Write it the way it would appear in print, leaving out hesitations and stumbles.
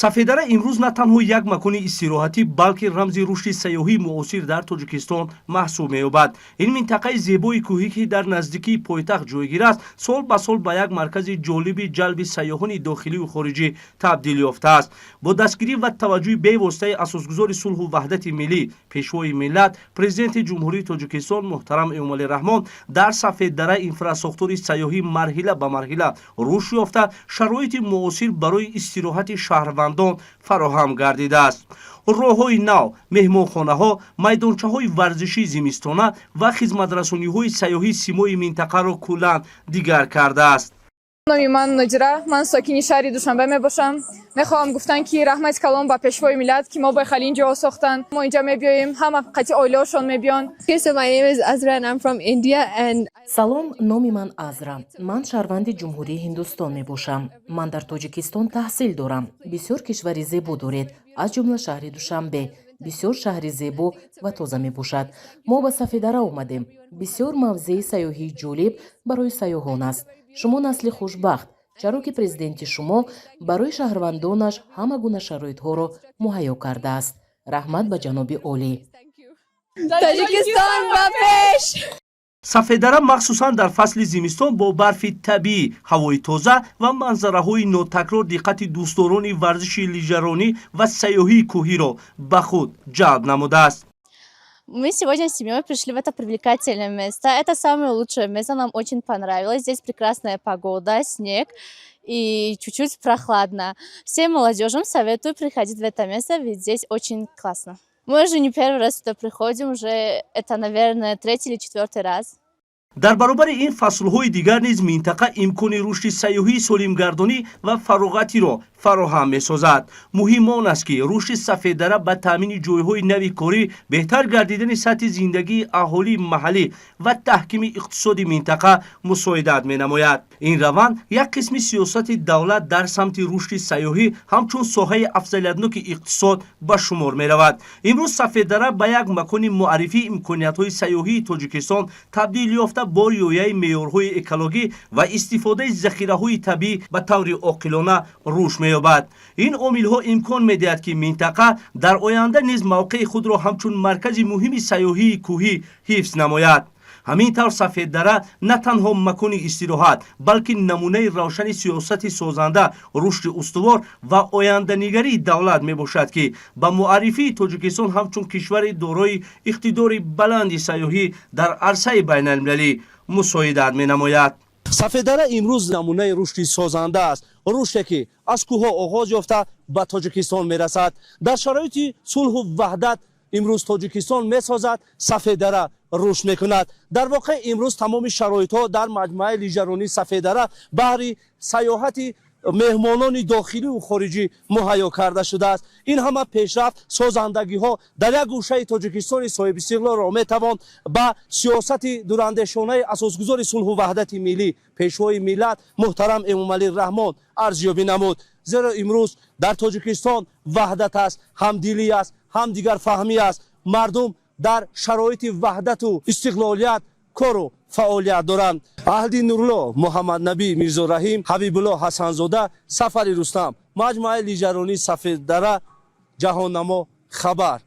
сафедара имрӯз на танҳо як макони истироҳатӣ, балки рамзи рушди сайёҳии муосир дар Тоҷикистон маҳсуб меёбад. Ин минтақаи зебои кӯҳӣ, ки дар наздикии пойтахт ҷойгир аст, сол ба сол ба як маркази ҷолиби ҷалби сайёҳони дохилию хориҷӣ табдил ёфтааст. Бо дастгирӣ ва таваҷҷӯҳи бевоситаи асосгузори сулҳу ваҳдати миллӣ, пешвои миллат, президенти ҷумҳурии Тоҷикистон муҳтарам Эмомалӣ Раҳмон дар Сафеддара инфраструктури сайёҳӣ марҳила ба марҳила рушд ёфта, шароити муосир барои истироҳати шаҳрвандон фароҳам гардидааст. роҳҳои нав, меҳмонхонаҳо, майдончаҳои варзишии зимистона ва хизматрасониҳои сайёҳии симои минтақаро куллан дигар кардааст. номи ман Нодира, ман сокини шаҳри Душанбе мебошам. мехоҳам гуфтан ки раҳмати калом ба пешвои миллат, ки мо бехали инҷо сохтанд. мо инҷа мебиёем, ҳама қатъи оилаҳошон мебиёнд. So my name is Azra and I'm from India and салом, номи ман Азра. Ман шаҳрванди ҷумҳурии Ҳиндустон мебошам. Ман дар Тоҷикистон таҳсил дорам. Бисёр кишвари зебо доред, аз ҷумла шаҳри Душанбе. бисёр шаҳри зебо ва тоза мебошад. мо ба Сафедара омадем. бисёр мавзеи сайёҳии ҷолиб барои сайёҳон аст. шумо насли хушбахт, чаро ки президенти шумо барои шаҳрвандонаш ҳама гуна шароитҳоро муҳайё кардааст. раҳмат ба ҷаноби олӣ. Tajikistan va pesh! Сафедара махсусан дар фасли зимистон бо барфи табиӣ, ҳавои тоза ва манзараҳои нотакрор диққати дӯстдорони варзиши лижаронӣ ва сайёҳии кӯҳиро ба худ ҷалб намудааст. Мы сегодня с семьей пришли в это привлекательное место. Это самое лучшее место, нам очень понравилось. Здесь прекрасная погода, снег и чуть-чуть прохладно. Всем молодежям советую приходить в это место, ведь здесь очень классно. Мы уже не первый раз сюда приходим, уже это, наверное, 3-й или 4-й раз. дар баробари ин фаслҳои дигар низ минтақа имкони рушди сайёҳии солимгардонӣ ва фароғатиро фароҳам месозад. муҳим он аст ки рушди Сафедара ба таъмини ҷойҳои нави корӣ, беҳтар гардидани сатҳи зиндагии аҳолии маҳаллӣ ва таҳкими иқтисоди минтақа мусоидат менамояд. ин раванд як қисми сиёсати давлат дар самти рушди сайёҳӣ ҳамчун соҳаи афзалиятноки иқтисод ба шумор меравад. имрӯз Сафедара ба як макони муаррифии имкониятҳои сайёҳии Тоҷикистон табдил ёфта бо риояи меъёрҳои экологӣ ва истифодаи захираҳои табиӣ ба таври оқилона рушд меёбад. ин омилҳо имкон медиҳад ки минтақа дар оянда низ мавқеи худро ҳамчун маркази муҳими сайёҳии кӯҳӣ ҳифз намояд. ҳамин тавр Сафеддара на танҳо макони истироҳат, балки намунаи равшани сиёсати созанда, рушди устувор ва оянданигарии давлат мебошад, ки ба муаррифии Тоҷикистон ҳамчун кишвари дорои иқтидори баланди сайёҳӣ дар арсаи байналмилалӣ мусоидат менамояд. Сафедара имрӯз намунаи рушди созанда аст, рушде ки аз кӯҳҳо оғоз ёфта ба Тоҷикистон мерасад. дар шароити сулҳу ваҳдат имрӯз Тоҷикистон месозад, Сафедара рушд мекунад. дар воқеъ имрӯз тамоми шароитҳо дар маҷмӯаи лижаронии Сафедара баҳри сайёҳати меҳмонони дохилию хориҷӣ муҳайё карда шудааст. ин ҳама пешрафт, созандагиҳо дар як гӯшаи Тоҷикистони соҳибистиқлолро метавон ба сиёсати дурандешонаи асосгузори сулҳу ваҳдати миллӣ, пешвои миллат муҳтарам Эмомалӣ Раҳмон арзёбӣ намуд. зеро имрӯз дар Тоҷикистон ваҳдат аст, ҳамдилӣ аст, ҳамдигарфаҳмӣ аст. мардум дар шароити ваҳдату истиқлолият кору фаъолият доранд. аҳди Нурло, Муҳаммаднабӣ Мирзораҳим, Ҳабибулло Ҳасанзода, Сафари Рустам, маҷмӯаи лижаронии Сафедара, ҷаҳоннамо, Хабар.